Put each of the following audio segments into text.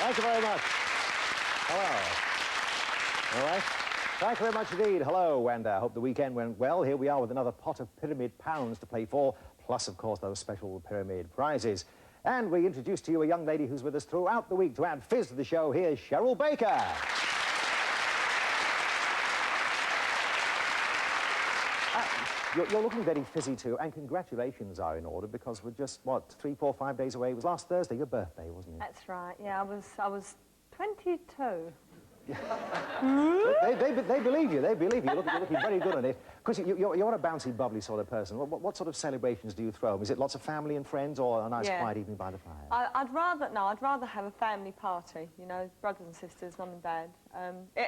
Thank you very much. Hello. All right. Thank you very much indeed. Hello, and I hope the weekend went well. Here we are with another pot of pyramid pounds to play for, plus, of course, those special pyramid prizes. And we introduce to you a young lady who's with us throughout the week to add fizz to the show. Here's Cheryl Baker. You're looking very fizzy too, and congratulations are in order because we're just, what, 3, 4, 5 days away. It was last Thursday, your birthday, wasn't it? That's right, yeah, I was 22. They believe you, they believe you. You're looking very good on it. Because you're a bouncy, bubbly sort of person. What sort of celebrations do you throw? Is it lots of family and friends or a nice quiet evening by the fire? I'd rather have a family party, you know, brothers and sisters, mum and dad.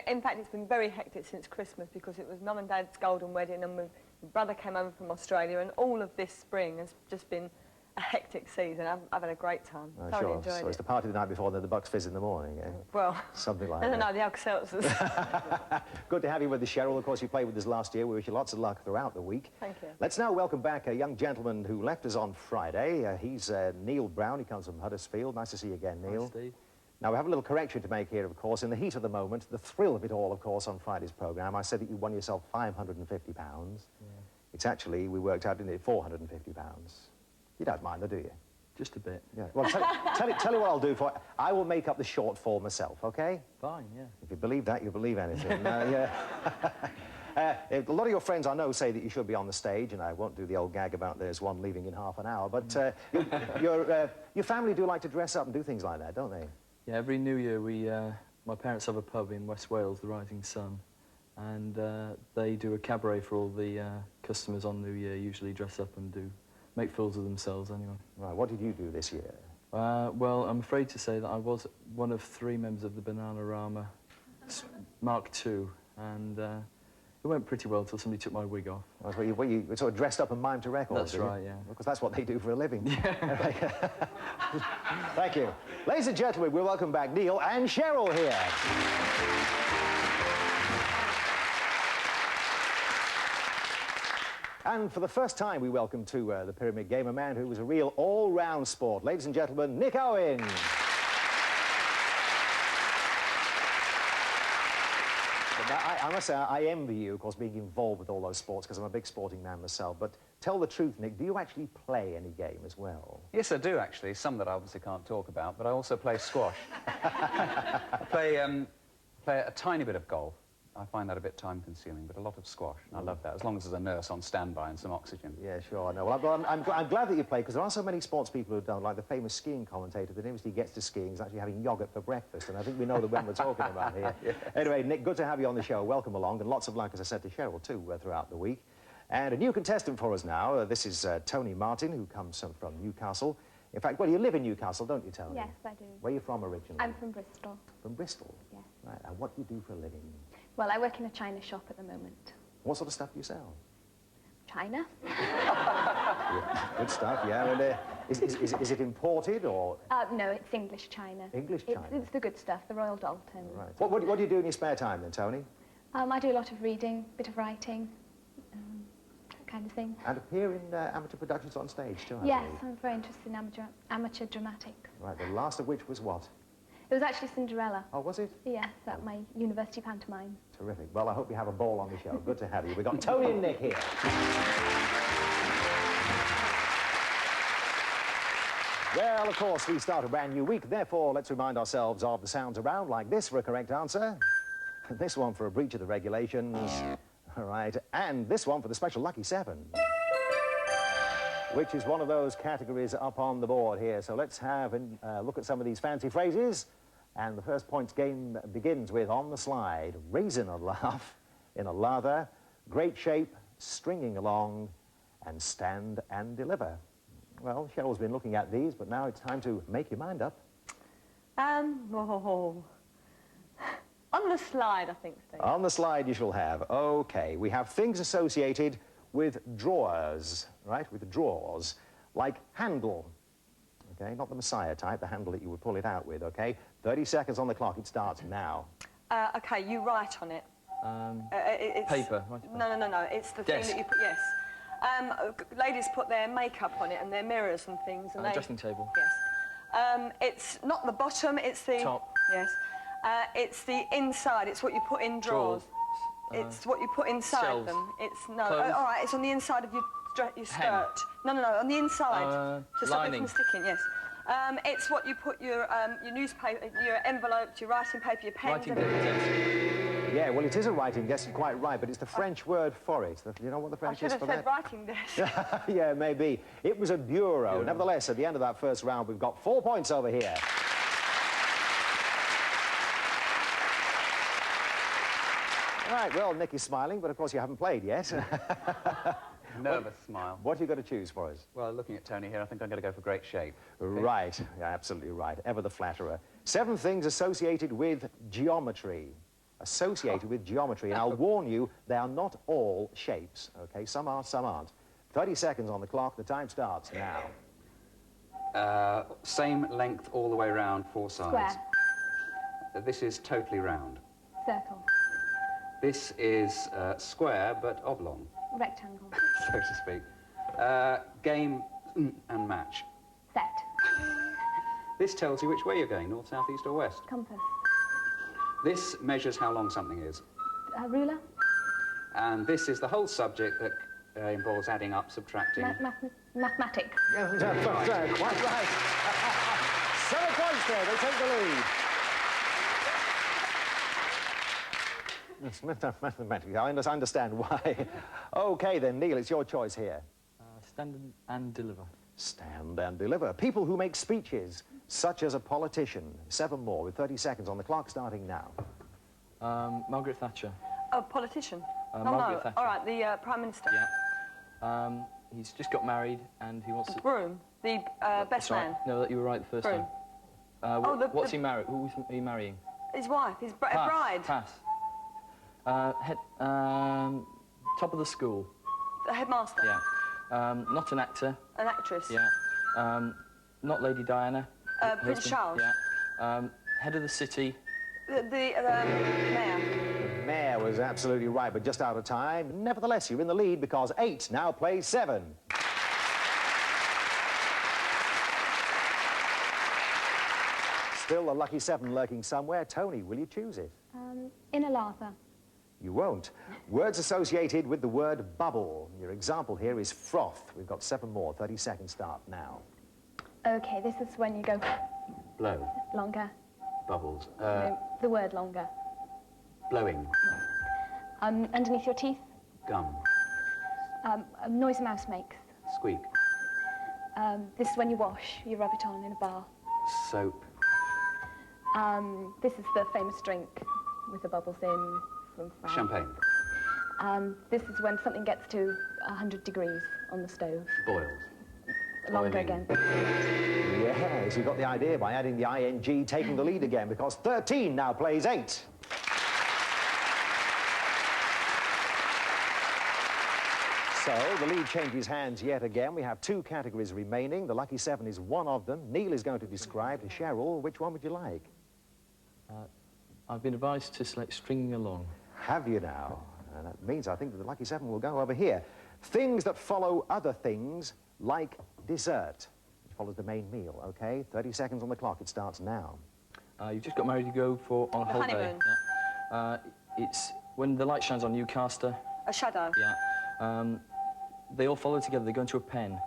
In fact, it's been very hectic since Christmas because it was mum and dad's golden wedding and my brother came over from Australia, and all of this spring has just been a hectic season. I've had a great time. Thoroughly enjoyed it. So it's the party the night before, then the Bucks fizz in the morning, eh? Well, something like that. No, the Alka-Seltzers. Good to have you with us, Cheryl. Of course, you played with us last year. We wish you lots of luck throughout the week. Thank you. Let's now welcome back a young gentleman who left us on Friday. He's Neil Brown. He comes from Huddersfield. Nice to see you again, Neil. Nice, Steve. Now, we have a little correction to make here, of course. In the heat of the moment, the thrill of it all, of course, on Friday's programme, I said that you won yourself £550. Yeah. It's actually, we worked out, didn't it, £450. You don't mind, though, do you? Just a bit. Yeah. Well, tell you what I'll do for you. I will make up the shortfall myself, OK? Fine, yeah. If you believe that, you believe anything. Yeah. A lot of your friends, I know, say that you should be on the stage, and I won't do the old gag about there's one leaving in half an hour, but your family do like to dress up and do things like that, don't they? Yeah, every New Year, my parents have a pub in West Wales, the Rising Sun, and they do a cabaret for all the customers on New Year, usually dress up and make fools of themselves anyway. Right, what did you do this year? Well, I'm afraid to say that I was one of 3 members of the Bananarama Mark II, and it went pretty well until somebody took my wig off. Oh, so you sort of dressed up and mimed to records, That's right, yeah. Because that's what they do for a living. Yeah. Thank you. Ladies and gentlemen, we'll welcome back Neil and Cheryl here. And for the first time, we welcome to the Pyramid Game a man who was a real all-round sport. Ladies and gentlemen, Nick Owen. I must say, I envy you, of course, being involved with all those sports, because I'm a big sporting man myself. But tell the truth, Nick, do you actually play any game as well? Yes, I do, actually. Some that I obviously can't talk about, but I also play squash. I play a tiny bit of golf. I find that a bit time-consuming, but a lot of squash. I love that, as long as there's a nurse on standby and some oxygen. Yeah, sure, I know. Well, I'm glad that you play, because there are so many sports people who don't, like the famous skiing commentator that obviously gets to skiing is actually having yoghurt for breakfast, and I think we know the one we're talking about here. Yes. Anyway, Nick, good to have you on the show. Welcome along, and lots of luck, as I said to Cheryl, too, throughout the week. And a new contestant for us now. This is Tony Martin, who comes from Newcastle. In fact, well, you live in Newcastle, don't you, Tony? Yes, I do. Where are you from originally? I'm from Bristol. From Bristol? Yes. Right, and what do you do for a living? Well, I work in a china shop at the moment. What sort of stuff do you sell? China. Yeah, good stuff, yeah. And, is it imported, or...? No, it's English china. English china? It's the good stuff, the Royal Dalton. Right. What do you do in your spare time, then, Tony? I do a lot of reading, a bit of writing, that kind of thing. And appear in amateur productions on stage, too, Yes, I'm very interested in amateur dramatics. Right, the last of which was what? It was actually Cinderella. Oh, was it? Yes, at my university pantomime. Terrific. Well, I hope you have a ball on the show. Good to have you. We've got Tony and Nick here. Well, of course, we start a brand new week. Therefore, let's remind ourselves of the sounds around like this for a correct answer. This one for a breach of the regulations. All right. And this one for the special Lucky 7. Which is one of those categories up on the board here. So let's have a look at some of these fancy phrases. And the first points game begins with, on the slide, raisin a laugh, in a lather, great shape, stringing along, and stand and deliver. Well, Cheryl's been looking at these, but now it's time to make your mind up. On the slide, I think, Steve. On the slide you shall have. Okay, we have things associated with drawers, right, with drawers, like handle, okay, not the Messiah type, the handle that you would pull it out with, okay? 30 seconds on the clock, it starts now. Okay, you write on it. It's paper. No, it's the Desk. thing that you put, yes. Ladies put their makeup on it and their mirrors and things. And dressing table. Yes. It's not the bottom, it's the... Top. Yes. It's the inside, it's what you put in drawers. It's what you put inside shelves. them. It's... No, Clothes. all right, it's on the inside of your skirt. No, on the inside. To stop it lining. from sticking, yes. It's what you put your newspaper, your envelopes, your writing paper, your pens... Writing paper desk. Yeah, well, it is a writing desk, you're quite right, but it's the French word for it. Do you know what the I French should is have for said that? writing desk. Yeah, maybe. It was a bureau. Nevertheless, at the end of that first round, we've got 4 points over here. Right, well, Nick is smiling, but of course you haven't played yet. Nervous smile. What have you got to choose for us? Well, looking at Tony here, I think I'm going to go for great shape. Right, yeah, absolutely right. Ever the flatterer. 7 things associated with geometry. Associated with geometry. And I'll warn you, they are not all shapes, OK? Some are, some aren't. 30 seconds on the clock. The time starts now. Same length all the way round, 4 sides. Square. This is totally round. Circle. This is square, but oblong, Rectangle. so to speak. Game and match. Set. This tells you which way you're going, north, south, east or west. Compass. This measures how long something is. Ruler. And this is the whole subject that involves adding up, subtracting. Mathematics. Yeah, quite right. 7 points there. They take the lead. It's mathematics. I understand why. OK, then, Neil, it's your choice here. Stand and deliver. Stand and deliver. People who make speeches, such as a politician. 7 more, with 30 seconds on the clock, starting now. Margaret Thatcher. A politician? Margaret Thatcher. All right, the Prime Minister. Yeah. He's just got married and he wants to... Groom. The best Sorry. man. No, you were right the first Groom. time. What's he married? Who is he marrying? His wife, his bride. Pass. Top of the school. The headmaster. Yeah. Not an actor. An actress. Yeah. Not Lady Diana. Prince husband. Charles. Yeah. Head of the city. The mayor. The mayor was absolutely right, but just out of time. Nevertheless, you're in the lead because 8 now plays 7. Still the lucky 7 lurking somewhere. Tony, will you choose it? Inner lather. You won't. Words associated with the word bubble. Your example here is froth. We've got 7 more. 30 seconds start now. Okay, this is when you go Blow. longer. Bubbles. No, the word longer. Blowing. Underneath your teeth. Gum. A noise a mouse makes. Squeak. This is when you wash. You rub it on in a bar. Soap. This is the famous drink with the bubbles in from France. Champagne. This is when something gets to 100 degrees on the stove. Boiled. Longer Boiling. again. Yes, you got the idea by adding the ing, taking the lead again, because 13 now plays 8. So the lead changes hands yet again. We have 2 categories remaining. The lucky 7 is one of them. Neil is going to describe to Cheryl. Which one would you like? I've been advised to select stringing along. Have you now? And that means I think that the lucky 7 will go over here. Things that follow other things, like dessert, which follows the main meal, OK? 30 seconds on the clock. It starts now. You've just got married to go for on a holiday. honeymoon. Yeah. It's when the light shines on you, caster. A shadow. Yeah. They all follow together. They go into a pen.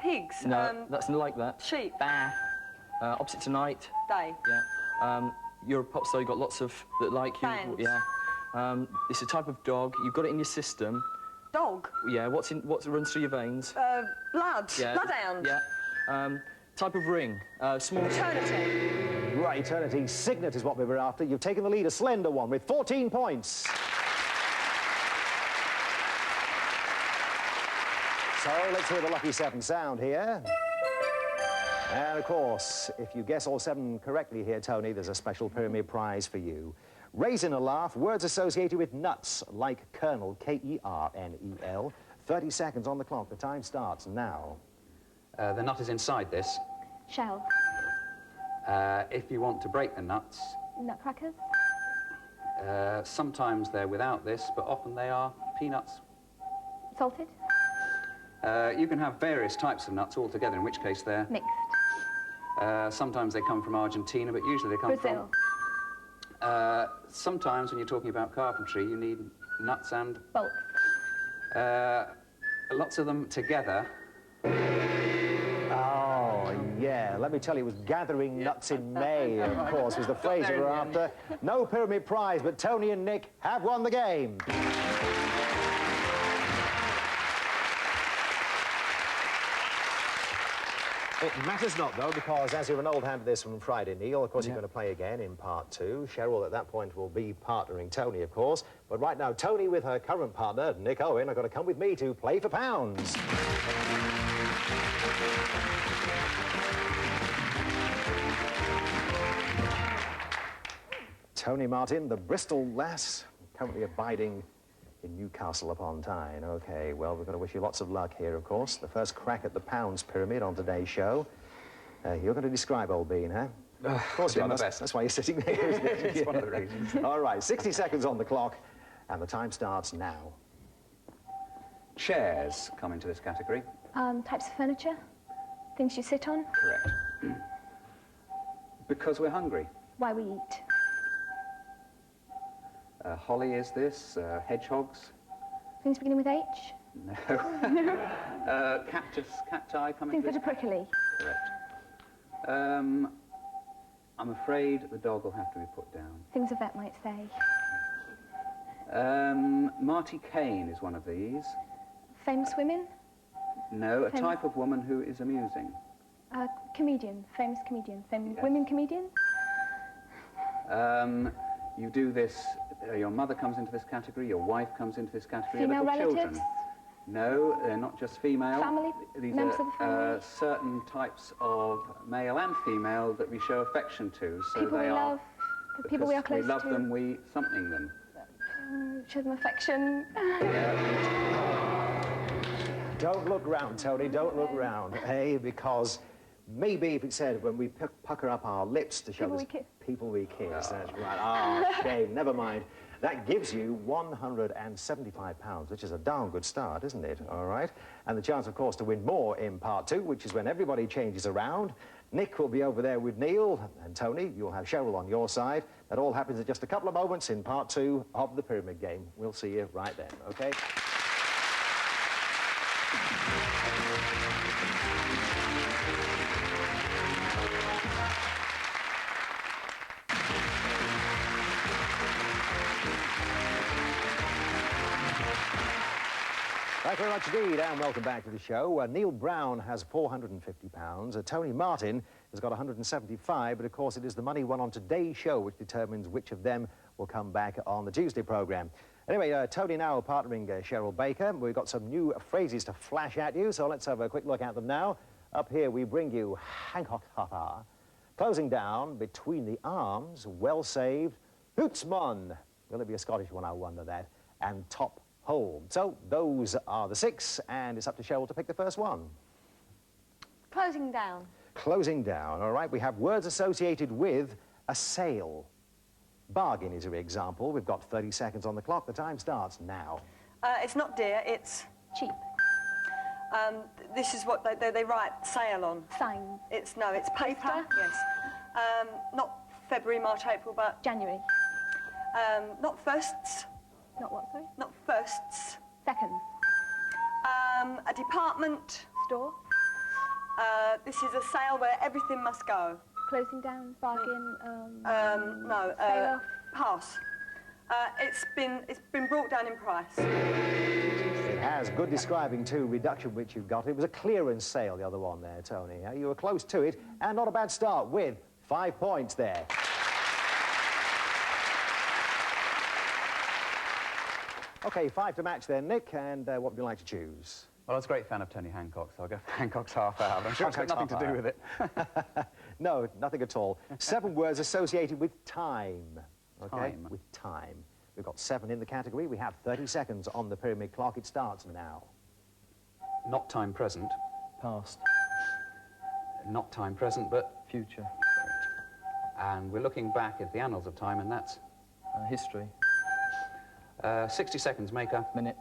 Pigs. No, that's not like that. Sheep. Bah. Opposite tonight. Day. Yeah. You're a pop star. You've got lots of that like you. Fans. Yeah. It's a type of dog. You've got it in your system. Dog. Yeah. What runs through your veins? Blood. Yeah. Bloodhound. Yeah. Type of ring. Small. Eternity. Right, eternity. Signet is what we were after. You've taken the lead, a slender one, with 14 points. So let's hear the lucky 7 sound here. And, of course, if you guess all 7 correctly here, Tony, there's a special pyramid prize for you. Raisin a laugh, words associated with nuts, like kernel, K-E-R-N-E-L. 30 seconds on the clock. The time starts now. The nut is inside this. Shell. If you want to break the nuts, Nutcrackers. sometimes they're without this, but often they are peanuts. Salted. You can have various types of nuts all together, in which case they're Mixed. Sometimes they come from Argentina, but usually they come Brazil. from... sometimes when you're talking about carpentry, you need nuts and... Bolts. Lots of them together. Oh, yeah. Let me tell you, it was gathering nuts in May, of course, was the phrase we were after. No pyramid prize, but Tony and Nick have won the game. It matters not, though, because as you're an old hand at this from Friday, Neil, of course, you're going to play again in part 2. Cheryl, at that point, will be partnering Tony, of course. But right now, Tony with her current partner, Nick Owen, are going to come with me to play for pounds. Tony Martin, the Bristol lass, currently abiding in Newcastle upon Tyne. OK, well, we've got to wish you lots of luck here, of course. The first crack at the pounds pyramid on today's show. You're going to describe old Bean, huh? Of course you are. That's why you're sitting there, isn't it? It's one of the reasons. All right, 60 seconds on the clock, and the time starts now. Chairs come into this category. Types of furniture. Things you sit on. Correct. Because we're hungry. Why we eat. Holly is this. Hedgehogs. Things beginning with H. No. Cactus, cacti come Things into that are this. prickly. Correct. I'm afraid the dog will have to be put down. Things a vet might say. Marty Kane is one of these. Famous women. No, a Famous- type of woman who is amusing. Comedian. Famous comedian. Yes. Women comedian. You do this, your mother comes into this category, your wife comes into this category, Female your little relatives. children. No, they're not just female. Family, These members are of the family. certain types of male and female that we show affection to. So People they we are, love. The people we are close we love to. them, we something them. Show them affection. Don't look round, Tony, don't look round. Hey, because maybe if it said when we pucker up our lips to show People this... we kiss. People we kiss, that's right. Ah, shame, never mind. That gives you £175, which is a darn good start, isn't it? All right. And the chance, of course, to win more in part 2, which is when everybody changes around. Nick will be over there with Neil, and Tony, you'll have Cheryl on your side. That all happens in just a couple of moments in part 2 of the Pyramid Game. We'll see you right then, OK? Thank you very much indeed, and welcome back to the show. Neil Brown has £450. Tony Martin has got 175, but of course it is the money won on today's show which determines which of them will come back on the Tuesday programme. Anyway, Tony now partnering Cheryl Baker. We've got some new phrases to flash at you, so let's have a quick look at them now. Up here we bring you Hancock Hata, closing down between the arms, well saved, Hootsmon. Will it be a Scottish one, I wonder that, and Top Hole. So those are the 6, and it's up to Cheryl to pick the first one. Closing down. Closing down, all right. We have words associated with a sale. Bargain is an example. We've got 30 seconds on the clock. The time starts now. It's not dear, it's... Cheap. This is what they write sale on. Signs. It's paper. Poster? Yes. Not February, March, April, but January. not firsts. Not what, sorry? Not firsts. Seconds. A department. Store. This is a sale where everything must go. Closing down. Bargain. No. Sale off. Pass. It's been brought down in price. It has. Good describing, too. Reduction, which you've got. It was a clearance sale, the other one there, Tony. You were close to it, and not a bad start with 5 points there. OK, 5 to match there, Nick, and what would you like to choose? Well, I was a great fan of Tony Hancock, so I'll go for Hancock's half hour. I'm sure it's got nothing to do with it. No, nothing at all. 7 words associated with time. OK? Time. With time. We've got 7 in the category. We have 30 seconds on the pyramid clock. It starts now. Not time present. Past. Not time present, but... Future. And we're looking back at the annals of time, and that's... History. 60 seconds, maker. Minute.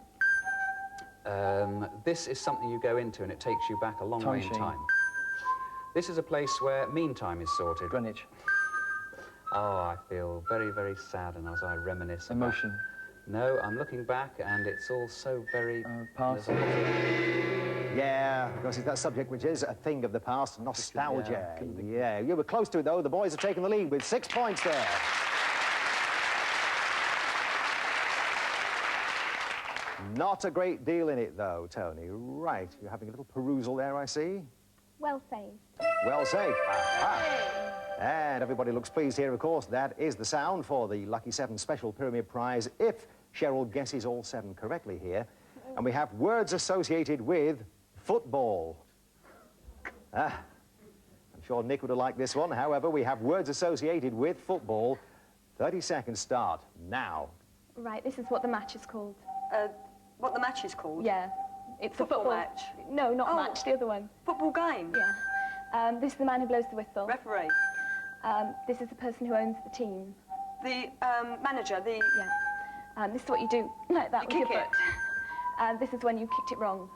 This is something you go into, and it takes you back a long Time way in machine. time. This is a place where meantime is sorted. Greenwich. Oh, I feel very, very sad, and as I reminisce... about- Emotion. No, I'm looking back, and it's all so very... Past. Yeah, because it's that subject which is a thing of the past, nostalgia. couldn't think. Yeah, you were close to it, though. The boys have taken the lead with 6 points there. Not a great deal in it, though, Tony. Right, you're having a little perusal there, I see. Well saved. Well safe. Aha. And everybody looks pleased here, of course. That is the sound for the Lucky 7 Special Pyramid Prize if Cheryl guesses all 7 correctly here. And we have words associated with football. I'm sure Nick would have liked this one. However, we have words associated with football. 30 seconds start now. Right, this is what the match is called. What the match is called? Yeah. It's Football a football match? No, not Oh. match, the other one. Football game? Yeah. This is the man who blows the whistle. Referee? This is the person who owns the team. The manager? The... Yeah. This is what you do, like that You with kick your foot. This is when you kicked it wrong.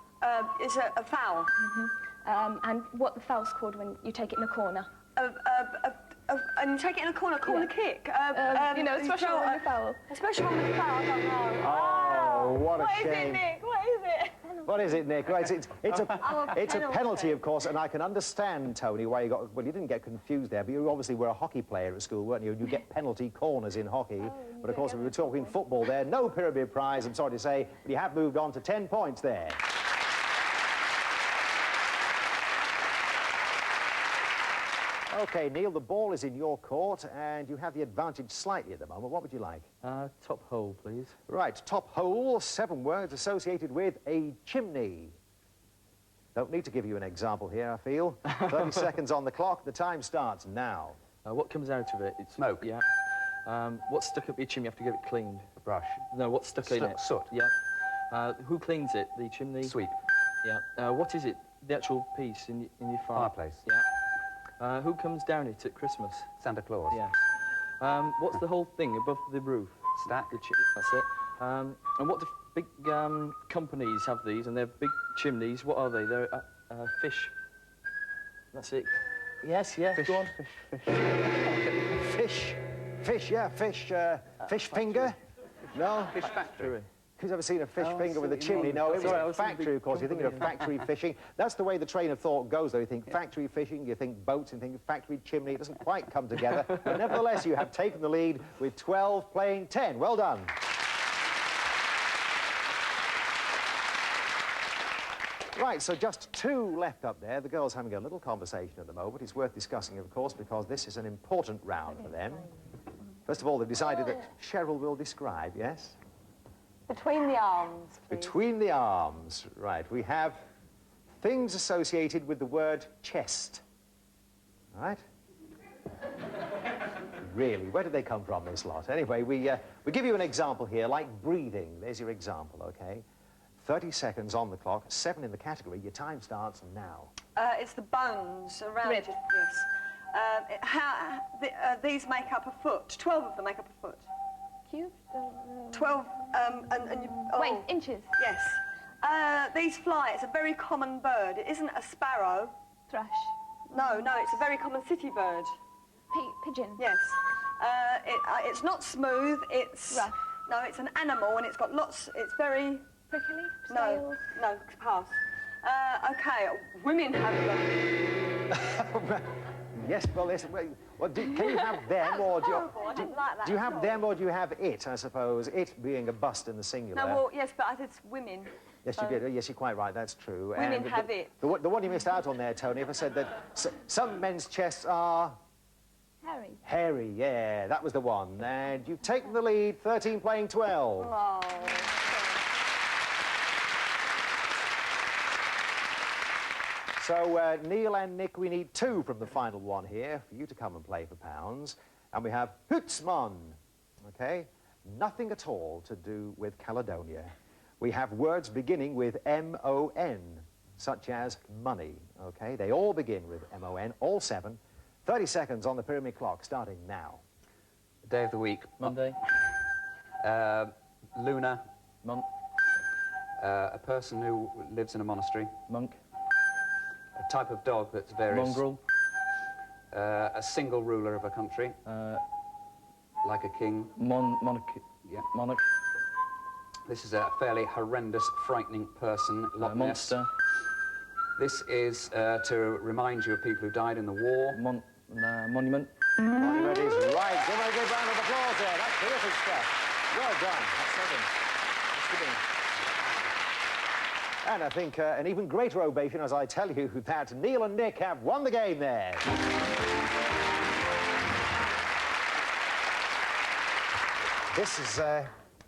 Is a foul? And what the foul's called when you take it in a corner. And you take it in a corner kick? You know, a special one with a foul. A special one with a foul, I don't know. Oh, what a What is shame. it, Nick? What is it? What is it, Nick? Right, it's a penalty. penalty, of course, and I can understand, Tony, why you got... Well, you didn't get confused there, but you obviously were a hockey player at school, weren't you? And you get penalty corners in hockey. But, of course, we were talking football there. No Pyramid Prize, I'm sorry to say, but you have moved on to 10 points there. OK, Neil, the ball is in your court, and you have the advantage slightly at the moment. What would you like? Top hole, please. Right, top hole, 7 words associated with a chimney. Don't need to give you an example here, I feel. 30 seconds on the clock. The time starts now. What comes out of it? It's Smoke. Yeah. What's stuck up your chimney? You have to get it cleaned. A brush. No, what's stuck in it? Soot. Yeah. Who cleans it? The chimney? Sweep. Yeah. What is it? The actual piece in your Fireplace. Yeah. Who comes down it at Christmas? Santa Claus. Yes. What's the whole thing above the roof? Stack. That's it. And what do big companies have these, and they're big chimneys? What are they? They're fish. That's it. Yes, yeah. Fish. Go on. Fish finger? No? Fish factory. Who's ever seen a fish Oh, I finger see with a what you chimney? mean. No, it was Sorry, I a was thinking factory, of course. You're thinking of company. factory fishing. That's the way the train of thought goes, though. You think factory fishing, you think boats, and think factory chimney. It doesn't quite come together. But nevertheless, you have taken the lead with 12 playing 10. Well done. Right, so just 2 left up there. The girls having a little conversation at the moment. It's worth discussing, of course, because this is an important round for them. First of all, they've decided that Cheryl will describe, yes? Between the arms, please. Between the arms. Right, we have things associated with the word chest. Right? Really, where did they come from, this lot? Anyway, we give you an example here, like breathing. There's your example, OK? 30 seconds on the clock, 7 in the category. Your time starts now. It's the bones around Rib. this. These make up a foot. 12 of them make up a foot. Cubes? 12, and you... Oh. Wait, inches. Yes. These fly. It's a very common bird. It isn't a sparrow. Thrush. No, it's a very common city bird. Pigeon. Yes. It's not smooth. It's... Rough. No, it's an animal, and it's got lots... It's very... Prickly? No, pass. OK, women have them. Yes, well, listen, can you have them, or do you, I didn't like that do you at have all. them, or do you have it, I suppose? It being a bust in the singular. No, well, yes, but I said women. Yes, you did. Yes, you're quite right. That's true. Women And have it. The one you missed out on there, Tony, if I said that some men's chests are... Hairy. hairy, yeah, that was the one. And you've taken the lead, 13 playing 12. Oh. So, Neil and Nick, we need 2 from the final one here for you to come and play for pounds. And we have Hutsman, OK? Nothing at all to do with Caledonia. We have words beginning with M-O-N, such as money, OK? They all begin with M-O-N, all 7. 30 seconds on the pyramid clock, starting now. Day of the week. Monday. Lunar. Month. A person who lives in a monastery. Monk. A type of dog that's various... Mongrel. A single ruler of a country. Like a king. Monarch. Yeah. Monarch. This is a fairly horrendous, frightening person. Loch Ness. Monster. This is to remind you of people who died in the war. Monument. Monument is right. Give her a good round of applause there. That's terrific stuff. Well done. That's and I think an even greater ovation as I tell you that Neil and Nick have won the game there. This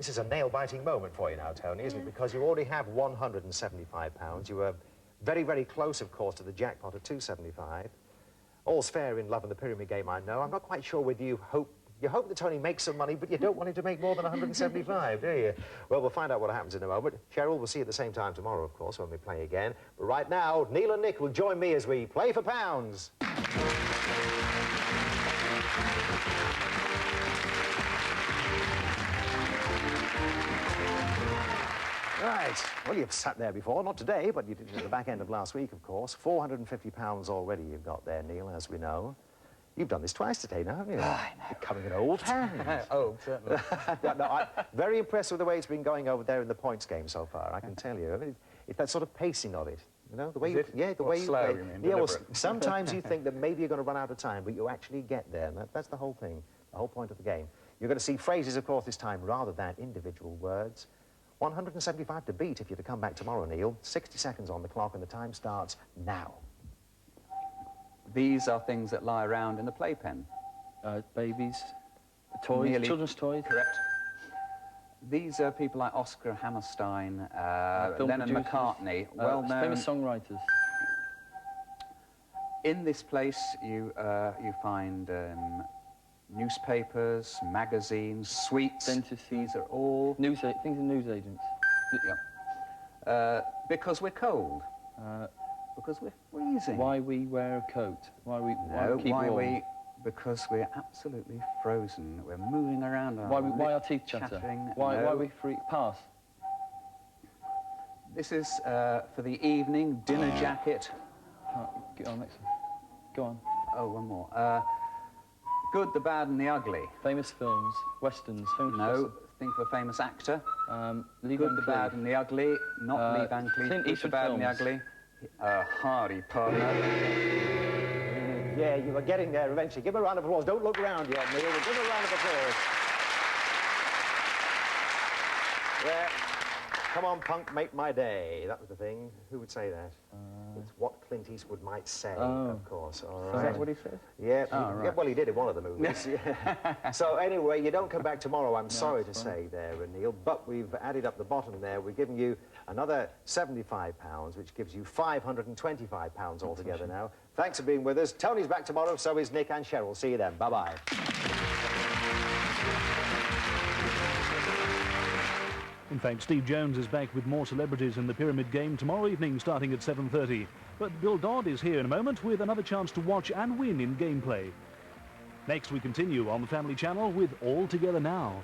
is a nail-biting moment for you now, Tony, isn't it? Because you already have £175. You were very, very close, of course, to the jackpot of £275. All's fair in love and the pyramid game, I know. I'm not quite sure whether you hope that Tony makes some money, but you don't want him to make more than 175, do you? Well, we'll find out what happens in a moment. Cheryl, we'll see you at the same time tomorrow, of course, when we play again. But right now, Neil and Nick will join me as we play for pounds. Right. Well, you've sat there before. Not today, but you did it at the back end of last week, of course. £450 already you've got there, Neil, as we know. You've done this twice today now, haven't you? I know. Becoming an old hand. Oh, certainly. No, I'm very impressed with the way it's been going over there in the points game so far, I can tell you. I mean, it's that sort of pacing of it. You know, the way the way you slow, play. you mean, yeah, well, deliberate. sometimes you think that maybe you're going to run out of time, but you actually get there. And that's the whole thing, the whole point of the game. You're going to see phrases, of course, this time, rather than individual words. 175 to beat if you're to come back tomorrow, Neil. 60 seconds on the clock and the time starts now. These are things that lie around in the playpen. Babies. Toys. Nearly Children's toys. Correct. These are people like Oscar Hammerstein, Film Lennon producers. McCartney, well-known. Famous songwriters. In this place, you find newspapers, magazines, sweets. Dentists. These are all Things are news agents. yeah. Because we're cold. Because we're freezing. Why we wear a coat? Why we keep warm? Because we're absolutely frozen. We're moving around. Why our teeth chatter? Why we free? Pass. This is for the evening dinner jacket. Get on next one. Go on. Oh, one more. Good, the bad, and the ugly. Famous films, westerns. Famous No, think of a famous actor. Lee Good, Van the Cleef. bad, and the ugly. Not Lee Van Cleef. Clint Good, the Eastwood bad, and the films. ugly. Hardy partner. Yeah, you were getting there eventually. Give a round of applause. Don't look round yet, Neil. We'll give a round of applause. Yeah. Come on, punk, make my day. That was the thing. Who would say that? It's what Clint Eastwood might say, of course. All right. Is that what he said? Yeah, right. yeah, well, he did in one of the movies. Yeah. So anyway, you don't come back tomorrow, I'm sorry to say there, Neil, but we've added up the bottom there. We've given you another £75, which gives you £525 altogether now. Thanks for being with us. Tony's back tomorrow, so is Nick and Cheryl. See you then. Bye-bye. In fact, Steve Jones is back with more celebrities in the Pyramid Game tomorrow evening starting at 7:30. But Bill Dodd is here in a moment with another chance to watch and win in gameplay. Next, we continue on the Family Channel with All Together Now.